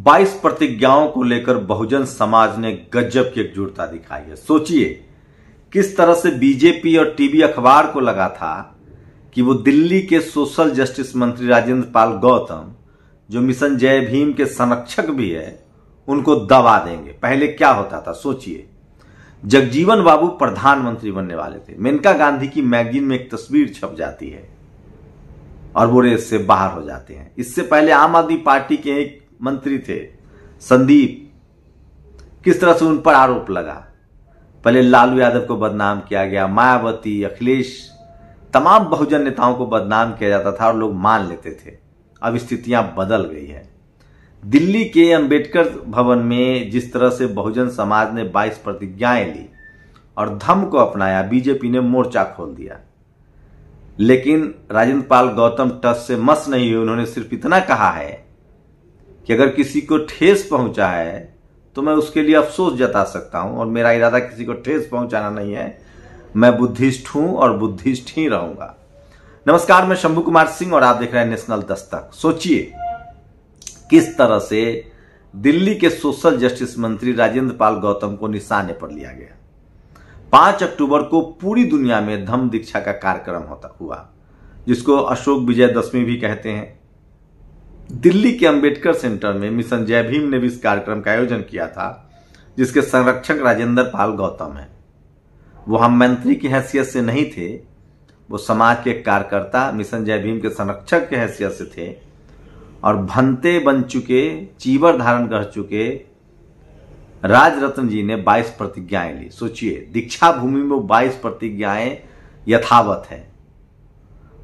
22 प्रतिज्ञाओं को लेकर बहुजन समाज ने गजब की एकजुटता दिखाई है। सोचिए किस तरह से बीजेपी और टीवी अखबार को लगा था कि वो दिल्ली के सोशल जस्टिस मंत्री राजेंद्र पाल गौतम, जो मिशन जय भीम के संरक्षक भी है, उनको दबा देंगे। पहले क्या होता था सोचिए, जगजीवन बाबू प्रधानमंत्री बनने वाले थे, मेनका गांधी की मैगजीन में एक तस्वीर छप जाती है और वो रेस से बाहर हो जाते हैं। इससे पहले आम आदमी पार्टी के एक मंत्री थे संदीप, किस तरह से उन पर आरोप लगा। पहले लालू यादव को बदनाम किया गया, मायावती, अखिलेश, तमाम बहुजन नेताओं को बदनाम किया जाता था और लोग मान लेते थे। अब स्थितियां बदल गई है। दिल्ली के अंबेडकर भवन में जिस तरह से बहुजन समाज ने 22 प्रतिज्ञाएं ली और धम्म को अपनाया, बीजेपी ने मोर्चा खोल दिया। लेकिन राजेंद्र पाल गौतम टस से मस नहीं हुए। उन्होंने सिर्फ इतना कहा है कि अगर किसी को ठेस पहुंचा है तो मैं उसके लिए अफसोस जता सकता हूं और मेरा इरादा किसी को ठेस पहुंचाना नहीं है। मैं बुद्धिस्ट हूं और बुद्धिस्ट ही रहूंगा। नमस्कार, मैं शंभू कुमार सिंह और आप देख रहे हैं नेशनल दस्तक। सोचिए किस तरह से दिल्ली के सोशल जस्टिस मंत्री राजेंद्र पाल गौतम को निशाने पर लिया गया। 5 अक्टूबर को पूरी दुनिया में धम्म दीक्षा का कार्यक्रम हुआ, जिसको अशोक विजयदशमी भी कहते हैं। दिल्ली के अंबेडकर सेंटर में मिशन जय भीम ने भी इस कार्यक्रम का आयोजन किया था, जिसके संरक्षक राजेंद्र पाल गौतम हैं। वो हम मंत्री की हैसियत से नहीं थे, वो समाज के कार्यकर्ता मिशन जय भीम के संरक्षक की हैसियत से थे और भंते बन चुके, चीवर धारण कर चुके राजरत्न जी ने 22 प्रतिज्ञाएं ली। सोचिए दीक्षा भूमि में 22 प्रतिज्ञाएं यथावत है।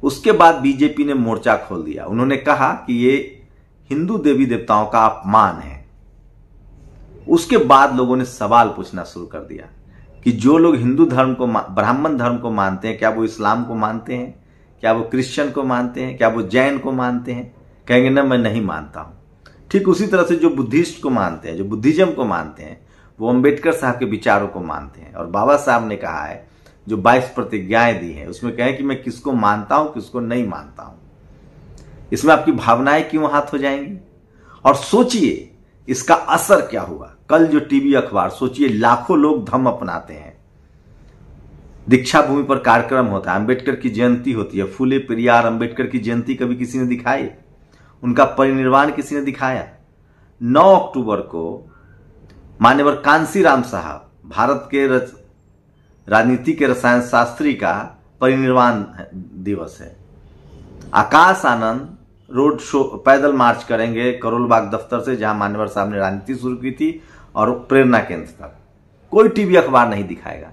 उसके बाद बीजेपी ने मोर्चा खोल दिया। उन्होंने कहा कि ये हिंदू देवी देवताओं का अपमान है। उसके बाद लोगों ने सवाल पूछना शुरू कर दिया कि जो लोग हिंदू धर्म को, ब्राह्मण धर्म को मानते हैं, क्या वो इस्लाम को मानते हैं, क्या वो क्रिश्चियन को मानते हैं, क्या वो जैन को मानते हैं? कहेंगे ना, मैं नहीं मानता हूं। ठीक उसी तरह से जो बुद्धिस्ट को मानते हैं, जो बुद्धिज्म को मानते हैं, वो अंबेडकर साहब के विचारों को मानते हैं। और बाबा साहब ने कहा है, जो 22 प्रतिज्ञाएं दी हैं, उसमें कहें कि मैं किसको मानता हूं, किसको नहीं मानता हूं। इसमें आपकी भावनाएं क्यों हाथ हो जाएंगी? और सोचिए इसका असर क्या हुआ। कल जो टीवी अखबार, सोचिए लाखों लोग धम्म अपनाते हैं, दीक्षा भूमि पर कार्यक्रम होता है, अंबेडकर की जयंती होती है, फूले पेरियार अंबेडकर की जयंती कभी किसी ने दिखाई? उनका परिनिर्वाण किसी ने दिखाया? 9 अक्टूबर को मान्यवर कांसीराम साहब, भारत के राजनीति के रसायन शास्त्री, का परिनिर्वाण दिवस है। आकाश आनंद रोड शो, पैदल मार्च करेंगे करोल बाग दफ्तर से, जहां मान्यवर साहब ने राजनीति शुरू की थी, और प्रेरणा केंद्र तक। कोई टीवी अखबार नहीं दिखाएगा,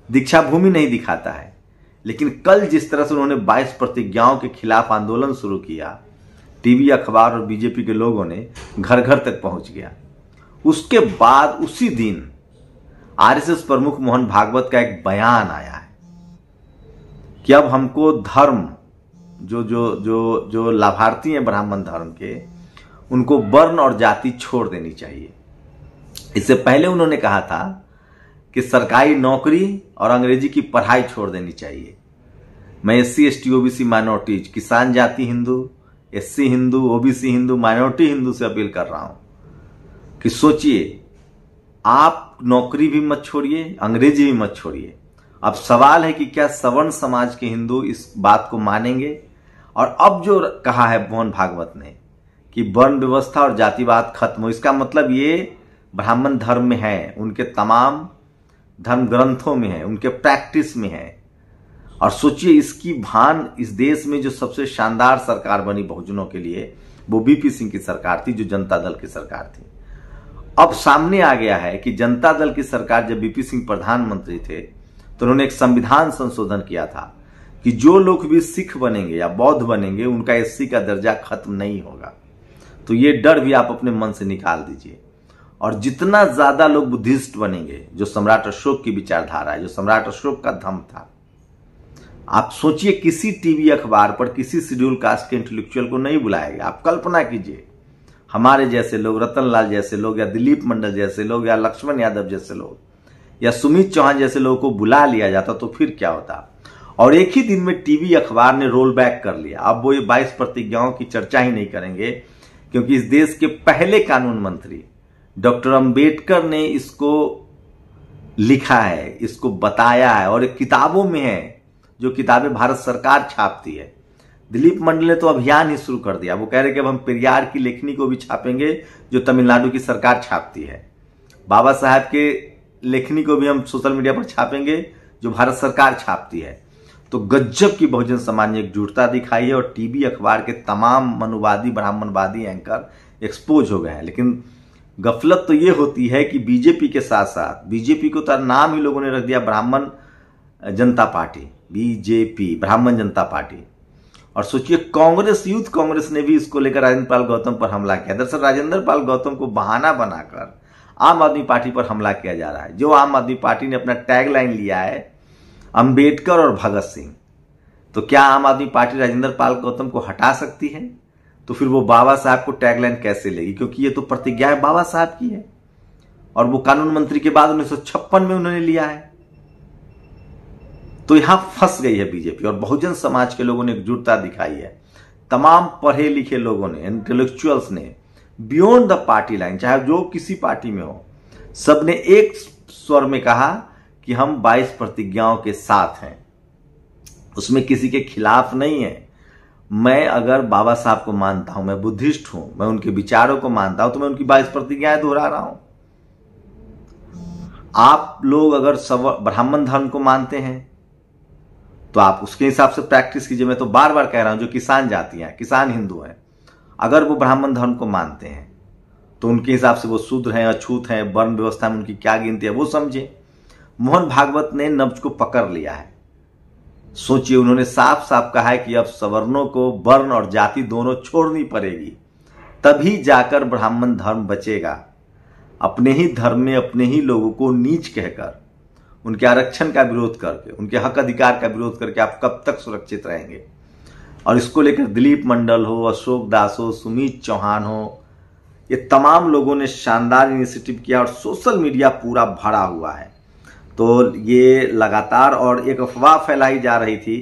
दीक्षा भूमि नहीं दिखाता है। लेकिन कल जिस तरह से उन्होंने 22 प्रतिज्ञाओं के खिलाफ आंदोलन शुरू किया, टीवी अखबार और बीजेपी के लोगों ने घर घर तक पहुंच गया। उसके बाद उसी दिन आरएसएस प्रमुख मोहन भागवत का एक बयान आया है कि अब हमको धर्म, जो लाभार्थी हैं ब्राह्मण धर्म के, उनको वर्ण और जाति छोड़ देनी चाहिए। इससे पहले उन्होंने कहा था कि सरकारी नौकरी और अंग्रेजी की पढ़ाई छोड़ देनी चाहिए। मैं SC ST OBC माइनॉरिटीज, किसान जाति Hindu, SC Hindu, OBC Hindu, minority Hindu से अपील कर रहा हूं कि सोचिए, आप नौकरी भी मत छोड़िए, अंग्रेजी भी मत छोड़िए। अब सवाल है कि क्या सवर्ण समाज के हिंदू इस बात को मानेंगे? और अब जो कहा है मोहन भागवत ने कि वर्ण व्यवस्था और जातिवाद खत्म हो, इसका मतलब ये ब्राह्मण धर्म में है, उनके तमाम धर्म ग्रंथों में है, उनके प्रैक्टिस में है। और सोचिए इसकी भान इस देश में जो सबसे शानदार सरकार बनी बहुजनों के लिए, वो VP सिंह की सरकार थी, जो जनता दल की सरकार थी। अब सामने आ गया है कि जनता दल की सरकार, जब VP सिंह प्रधानमंत्री थे, तो उन्होंने एक संविधान संशोधन किया था कि जो लोग भी सिख बनेंगे या बौद्ध बनेंगे, उनका SC का दर्जा खत्म नहीं होगा। तो ये डर भी आप अपने मन से निकाल दीजिए। और जितना ज्यादा लोग बुद्धिस्ट बनेंगे, जो सम्राट अशोक की विचारधारा है, जो सम्राट अशोक का धम्म था, आप सोचिए किसी टीवी अखबार पर किसी शेड्यूल कास्ट के इंटेलेक्चुअल को नहीं बुलाएगा। आप कल्पना कीजिए, हमारे जैसे लोग, रतन लाल जैसे लोग, या दिलीप मंडल जैसे लोग, या लक्ष्मण यादव जैसे लोग, या सुमित चौहान जैसे लोगों को बुला लिया जाता तो फिर क्या होता। और एक ही दिन में टीवी अखबार ने रोल बैक कर लिया। अब वो ये 22 प्रतिज्ञाओं की चर्चा ही नहीं करेंगे क्योंकि इस देश के पहले कानून मंत्री डॉक्टर अंबेडकर ने इसको लिखा है, इसको बताया है और एक किताबों में है, जो किताबें भारत सरकार छापती है। दिलीप मंडल ने तो अभियान ही शुरू कर दिया। वो कह रहे कि अब हम पेरियार की लेखनी को भी छापेंगे जो तमिलनाडु की सरकार छापती है। बाबा साहब के लेखनी को भी हम सोशल मीडिया पर छापेंगे जो भारत सरकार छापती है। तो गजब की बहुजन समाज ने एकजुटता दिखाई है और टीवी अखबार के तमाम मनुवादी ब्राह्मणवादी एंकर एक्सपोज हो गए हैं। लेकिन गफलत तो ये होती है कि बीजेपी के साथ साथ, बीजेपी को तो नाम ही लोगों ने रख दिया ब्राह्मण जनता पार्टी, बीजेपी ब्राह्मण जनता पार्टी। और सोचिए कांग्रेस, यूथ कांग्रेस ने भी इसको लेकर राजेंद्र पाल गौतम पर हमला किया। दरअसल राजेंद्र पाल गौतम को बहाना बनाकर आम आदमी पार्टी पर हमला किया जा रहा है। जो आम आदमी पार्टी ने अपना टैगलाइन लिया है अंबेडकर और भगत सिंह, तो क्या आम आदमी पार्टी राजेंद्र पाल गौतम को हटा सकती है? तो फिर वो बाबा साहब को टैगलाइन कैसे लेगी? क्योंकि ये तो प्रतिज्ञा बाबा साहब की है और वो कानून मंत्री के बाद 1956 में उन्होंने लिया है। तो यहां फंस गई है बीजेपी और बहुजन समाज के लोगों ने एकजुटता दिखाई है। तमाम पढ़े लिखे लोगों ने, इंटेलेक्चुअल्स ने, बियॉन्ड द पार्टी लाइन, चाहे जो किसी पार्टी में हो, सबने एक स्वर में कहा कि हम 22 प्रतिज्ञाओं के साथ हैं, उसमें किसी के खिलाफ नहीं है। मैं अगर बाबा साहब को मानता हूं, मैं बुद्धिस्ट हूं, मैं उनके विचारों को मानता हूं, तो मैं उनकी 22 प्रतिज्ञाएं दोहरा रहा हूं। आप लोग अगर ब्राह्मण धर्म को मानते हैं तो आप उसके हिसाब से प्रैक्टिस कीजिए। मैं तो बार बार कह रहा हूं, जो किसान जाति हैं, किसान हिंदू हैं, अगर वो ब्राह्मण धर्म को मानते हैं तो उनके हिसाब से वो शूद्र हैं, अछूत हैं, वर्ण व्यवस्था में उनकी क्या गिनती है वो समझे। मोहन भागवत ने नब्ज को पकड़ लिया है। सोचिए, उन्होंने साफ साफ कहा है कि अब सवर्णों को वर्ण और जाति दोनों छोड़नी पड़ेगी, तभी जाकर ब्राह्मण धर्म बचेगा। अपने ही धर्म में अपने ही लोगों को नीच कहकर, उनके आरक्षण का विरोध करके, उनके हक अधिकार का विरोध करके आप कब तक सुरक्षित रहेंगे? और इसको लेकर दिलीप मंडल हो, अशोक दास हो, सुमित चौहान हो, ये तमाम लोगों ने शानदार इनिशिएटिव किया और सोशल मीडिया पूरा भरा हुआ है। तो ये लगातार, और एक अफवाह फैलाई जा रही थी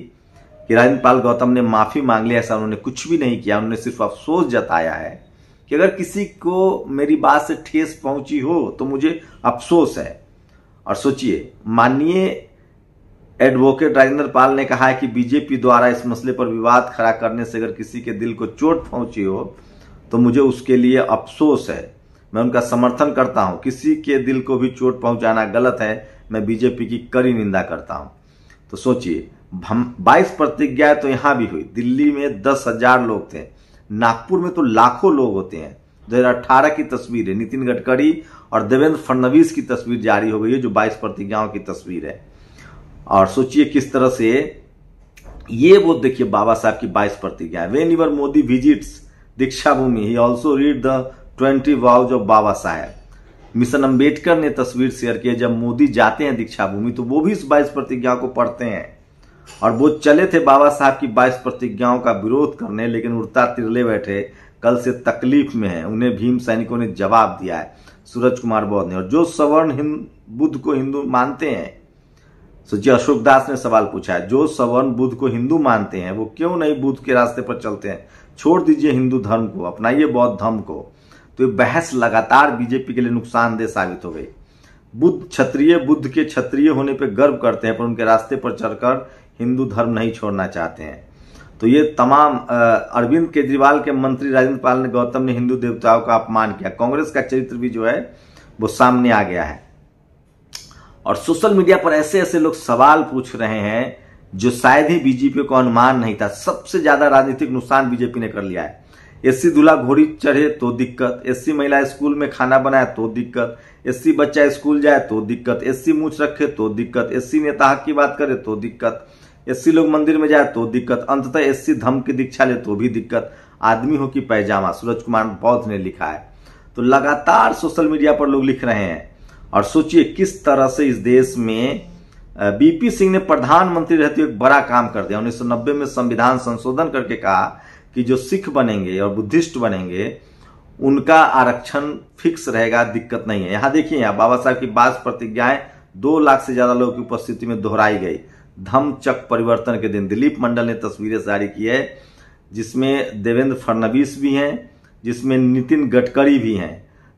कि राजेंद्र पाल गौतम ने माफी मांग ली। ऐसा उन्होंने कुछ भी नहीं किया। उन्होंने सिर्फ अफसोस जताया है कि अगर किसी को मेरी बात से ठेस पहुंची हो तो मुझे अफसोस है। और सोचिए, माननीय एडवोकेट राजेंद्र पाल ने कहा है कि बीजेपी द्वारा इस मसले पर विवाद खड़ा करने से अगर किसी के दिल को चोट पहुंची हो तो मुझे उसके लिए अफसोस है। मैं उनका समर्थन करता हूं। किसी के दिल को भी चोट पहुंचाना गलत है। मैं बीजेपी की कड़ी निंदा करता हूं। तो सोचिए, 22 प्रतिज्ञाएं तो यहां भी हुई। दिल्ली में 10,000 लोग थे, नागपुर में तो लाखों लोग होते हैं। 2018 की तस्वीर है, नितिन गडकरी और देवेंद्र फडणवीस की तस्वीर जारी हो गई है, जो 22 प्रतिज्ञाओं की तस्वीर है। और सोचिए किस तरह से ये, वो देखिए बाबा साहब की 22 प्रतिज्ञाएं। Whenever Modi visits Diksha Bhoomi, he also read the 20 vows of Baba Saheb. Mission Ambedkar ने तस्वीर शेयर की, जब मोदी जाते हैं दीक्षा भूमि तो वो भी इस 22 प्रतिज्ञाओं को पढ़ते हैं। और वो चले थे बाबा साहब की 22 प्रतिज्ञाओं का विरोध करने, लेकिन उड़ता तिरले बैठे, कल से तकलीफ में है। उन्हें भीम सैनिकों ने जवाब दिया है, सूरज कुमार बौद्ध ने। और जो सवर्ण बुद्ध को हिंदू मानते हैं, सोचिए, अशोक दास ने सवाल पूछा है, जो सवर्ण बुद्ध को हिंदू मानते हैं वो क्यों नहीं बुद्ध के रास्ते पर चलते हैं? छोड़ दीजिए हिंदू धर्म को, अपनाइए बौद्ध धर्म को। तो ये बहस लगातार बीजेपी के लिए नुकसानदेह साबित हो गई। बुद्ध क्षत्रिय, बुद्ध के क्षत्रिय होने पर गर्व करते हैं, पर उनके रास्ते पर चलकर हिंदू धर्म नहीं छोड़ना चाहते हैं। तो ये तमाम अरविंद केजरीवाल के मंत्री राजेंद्र पाल गौतम ने हिंदू देवताओं का अपमान किया। कांग्रेस का चरित्र भी जो है वो सामने आ गया है। और सोशल मीडिया पर ऐसे ऐसे लोग सवाल पूछ रहे हैं जो शायद ही बीजेपी को अनुमान नहीं था। सबसे ज्यादा राजनीतिक नुकसान बीजेपी ने कर लिया है। एससी दूल्हा घोड़ी चढ़े तो दिक्कत, एससी महिला स्कूल में खाना बनाए तो दिक्कत, एससी बच्चा स्कूल जाए तो दिक्कत, एससी मूछ रखे तो दिक्कत, एससी नेता हक की बात करे तो दिक्कत, एससी लोग मंदिर में जाए तो दिक्कत, अंततः एससी धम्म की दीक्षा ले तो भी दिक्कत, आदमी हो कि पैजामा, सूरज कुमार बौद्ध ने लिखा है। तो लगातार सोशल मीडिया पर लोग लिख रहे हैं। और सोचिए किस तरह से इस देश में बीपी सिंह ने प्रधानमंत्री रहते हुए एक बड़ा काम कर दिया। 1990 में संविधान संशोधन करके कहा कि जो सिख बनेंगे और बुद्धिस्ट बनेंगे उनका आरक्षण फिक्स रहेगा, दिक्कत नहीं है। यहां देखिए, यहाँ बाबा साहब की 22 प्रतिज्ञाएं 2 लाख से ज्यादा लोगों की उपस्थिति में दोहराई गई। धम्म चक्र परिवर्तन के दिन दिलीप मंडल ने तस्वीरें जारी की है, जिसमें देवेंद्र फडणवीस भी हैं, जिसमें नितिन गडकरी भी हैं।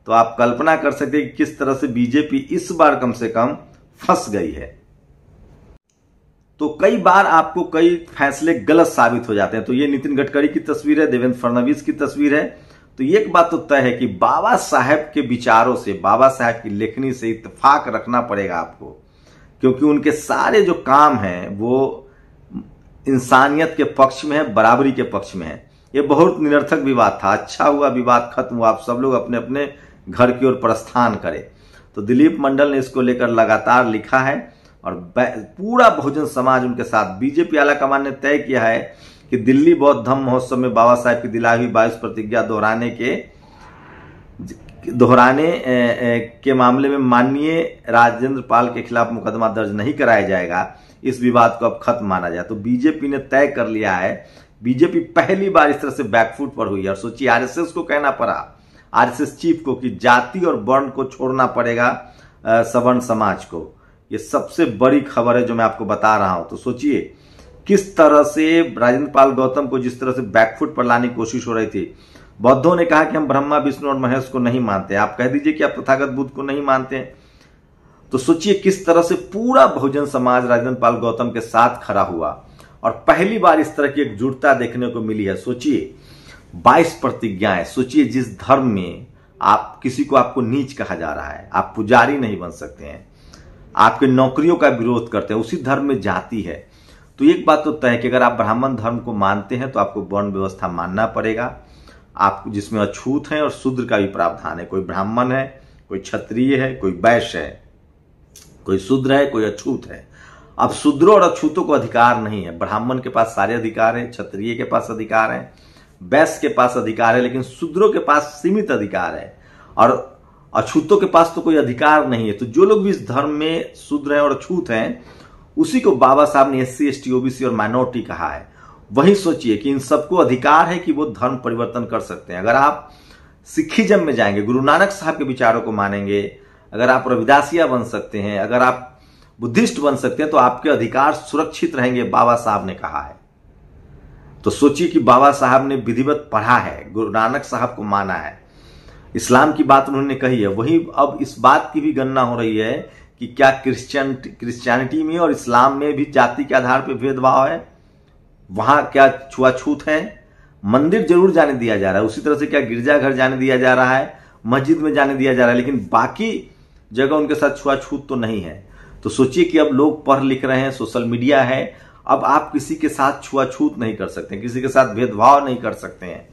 तो आप कल्पना कर सकते हैं कि किस तरह से बीजेपी इस बार कम से कम फंस गई है। तो कई बार आपको कई फैसले गलत साबित हो जाते हैं। तो ये नितिन गडकरी की तस्वीर है, देवेंद्र फडणवीस की तस्वीर है। तो एक बात तो तय है कि बाबा साहेब के विचारों से, बाबा साहेब की लेखनी से इत्तेफाक रखना पड़ेगा आपको, क्योंकि उनके सारे जो काम हैं वो इंसानियत के पक्ष में है, बराबरी के पक्ष में है। ये बहुत निरर्थक विवाद था, अच्छा हुआ विवाद खत्म हुआ, आप सब लोग अपने अपने घर की ओर प्रस्थान करें। तो दिलीप मंडल ने इसको लेकर लगातार लिखा है और पूरा बहुजन समाज उनके साथ। बीजेपी आला कमान ने तय किया है कि दिल्ली बौद्ध धम्म महोत्सव में बाबा साहेब की दिलाई हुई 22 प्रतिज्ञा दोहराने के मामले में माननीय राजेंद्र पाल के खिलाफ मुकदमा दर्ज नहीं कराया जाएगा। इस विवाद को अब खत्म माना जाए। तो बीजेपी ने तय कर लिया है, बीजेपी पहली बार इस तरह से बैकफुट पर हुई है। और सोचिए आरएसएस को कहना पड़ा, आरएसएस चीफ को, कि जाति और वर्ण को छोड़ना पड़ेगा सवर्ण समाज को। ये सबसे बड़ी खबर है जो मैं आपको बता रहा हूं। तो सोचिए किस तरह से राजेंद्र पाल गौतम को जिस तरह से बैकफुट पर लाने की कोशिश हो रही थी। बौद्धों ने कहा कि हम ब्रह्मा विष्णु और महेश को नहीं मानते, आप कह दीजिए कि आप तथागत बुद्ध को नहीं मानते हैं। तो सोचिए किस तरह से पूरा बहुजन समाज राजेंद्र पाल गौतम के साथ खड़ा हुआ और पहली बार इस तरह की एकजुटता देखने को मिली है। सोचिए 22 प्रतिज्ञाएं, सोचिए जिस धर्म में आप किसी को आपको नीच कहा जा रहा है, आप पुजारी नहीं बन सकते हैं, आपके नौकरियों का विरोध करते हैं, उसी धर्म में जाति है। तो एक बात तो तय है कि अगर आप ब्राह्मण धर्म को मानते हैं तो आपको वर्ण व्यवस्था मानना पड़ेगा, आप जिसमें अछूत हैं और शूद्र का भी प्रावधान है। कोई ब्राह्मण है, कोई क्षत्रिय है, कोई वैश्य है, कोई शूद्र है, कोई अछूत है। अब शूद्रों और अछूतों को अधिकार नहीं है। ब्राह्मण के पास सारे अधिकार हैं, क्षत्रिय के पास अधिकार है, वैश्य के पास अधिकार है, लेकिन शूद्रों के पास सीमित अधिकार है और अछूतों के पास तो कोई अधिकार नहीं है। तो जो लोग भी इस धर्म में शूद्र हैं और अछूत हैं, उसी को बाबा साहब ने SC ST OBC और माइनॉरिटी कहा है। वही सोचिए कि इन सबको अधिकार है कि वो धर्म परिवर्तन कर सकते हैं। अगर आप सिखिज्म में जाएंगे, गुरु नानक साहब के विचारों को मानेंगे, अगर आप रविदासिया बन सकते हैं, अगर आप बुद्धिस्ट बन सकते हैं, तो आपके अधिकार सुरक्षित रहेंगे, बाबा साहब ने कहा है। तो सोचिए कि बाबा साहब ने विधिवत पढ़ा है, गुरु नानक साहब को माना है, इस्लाम की बात उन्होंने कही है। वही अब इस बात की भी गणना हो रही है कि क्या क्रिश्चियनिटी में और इस्लाम में भी जाति के आधार पर भेदभाव है, वहां क्या छुआछूत है। मंदिर जरूर जाने दिया जा रहा है, उसी तरह से क्या गिरजाघर जाने दिया जा रहा है, मस्जिद में जाने दिया जा रहा है, लेकिन बाकी जगह उनके साथ छुआछूत तो नहीं है। तो सोचिए कि अब लोग पढ़ लिख रहे हैं, सोशल मीडिया है, अब आप किसी के साथ छुआछूत नहीं कर सकते, किसी के साथ भेदभाव नहीं कर सकते हैं।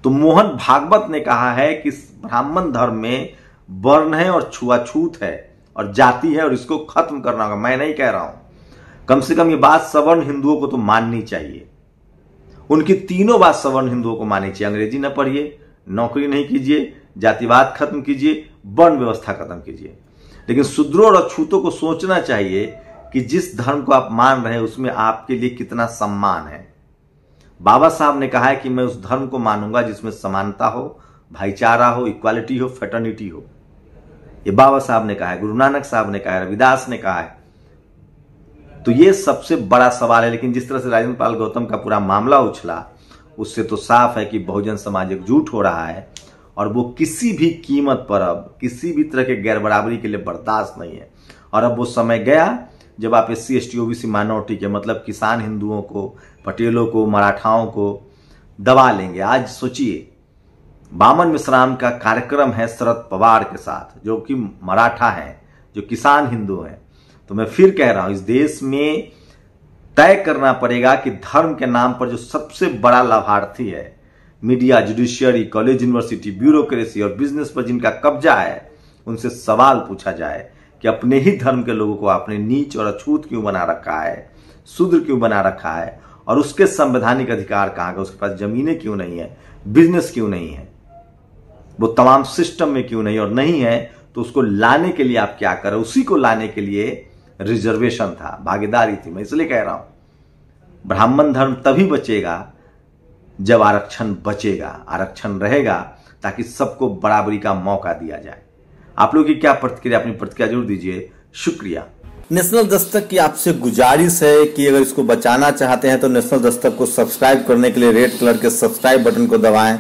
तो मोहन भागवत ने कहा है कि ब्राह्मण धर्म में वर्ण है और छुआछूत है और जाति है और इसको खत्म करना होगा। मैं नहीं कह रहा हूं, कम से कम ये बात सवर्ण हिंदुओं को तो माननी चाहिए। उनकी तीनों बात सवर्ण हिंदुओं को माननी चाहिए। अंग्रेजी न पढ़िए, नौकरी नहीं कीजिए, जातिवाद खत्म कीजिए, वर्ण व्यवस्था खत्म कीजिए। लेकिन शूद्रों और अछूतों को सोचना चाहिए कि जिस धर्म को आप मान रहे हैं उसमें आपके लिए कितना सम्मान है। बाबा साहब ने कहा है कि मैं उस धर्म को मानूंगा जिसमें समानता हो, भाईचारा हो, इक्वालिटी हो, फ्रेटर्निटी हो। ये बाबा साहब ने कहा है, गुरु नानक साहब ने कहा है, रविदास ने कहा है। तो ये सबसे बड़ा सवाल है। लेकिन जिस तरह से राजेंद्र पाल गौतम का पूरा मामला उछला, उससे तो साफ है कि बहुजन समाज एकजुट हो रहा है और वो किसी भी कीमत पर अब किसी भी तरह के गैर बराबरी के लिए बर्दाश्त नहीं है। और अब वो समय गया जब आप SC ST OBC माइनॉरिटी के, मतलब किसान हिंदुओं को, पटेलों को, मराठाओं को दबा लेंगे। आज सोचिए बामन मिश्राम का कार्यक्रम है शरद पवार के साथ, जो कि मराठा हैं, जो किसान हिंदू हैं। तो मैं फिर कह रहा हूं, इस देश में तय करना पड़ेगा कि धर्म के नाम पर जो सबसे बड़ा लाभार्थी है, media, judiciary, college, university, bureaucracy और बिजनेस पर जिनका कब्जा है, उनसे सवाल पूछा जाए कि अपने ही धर्म के लोगों को आपने नीच और अछूत क्यों बना रखा है, शूद्र क्यों बना रखा है, और उसके संवैधानिक अधिकार कहां गए, उसके पास जमीनें क्यों नहीं है, बिजनेस क्यों नहीं है, वो तमाम सिस्टम में क्यों नहीं, और नहीं है तो उसको लाने के लिए आप क्या करें। उसी को लाने के लिए रिजर्वेशन था, भागीदारी थी। मैं इसलिए कह रहा हूं ब्राह्मण धर्म तभी बचेगा जब आरक्षण बचेगा, आरक्षण रहेगा, ताकि सबको बराबरी का मौका दिया जाए। आप लोगों की क्या प्रतिक्रिया, अपनी प्रतिक्रिया जरूर दीजिए। शुक्रिया। नेशनल दस्तक की आपसे गुजारिश है कि अगर इसको बचाना चाहते हैं तो नेशनल दस्तक को सब्सक्राइब करने के लिए रेड कलर के सब्सक्राइब बटन को दबाएं,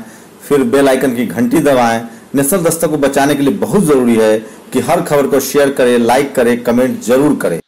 फिर बेल आइकन की घंटी दबाएं। नेशनल दस्तक को बचाने के लिए बहुत जरूरी है कि हर खबर को शेयर करें, लाइक करें, कमेंट जरूर करें।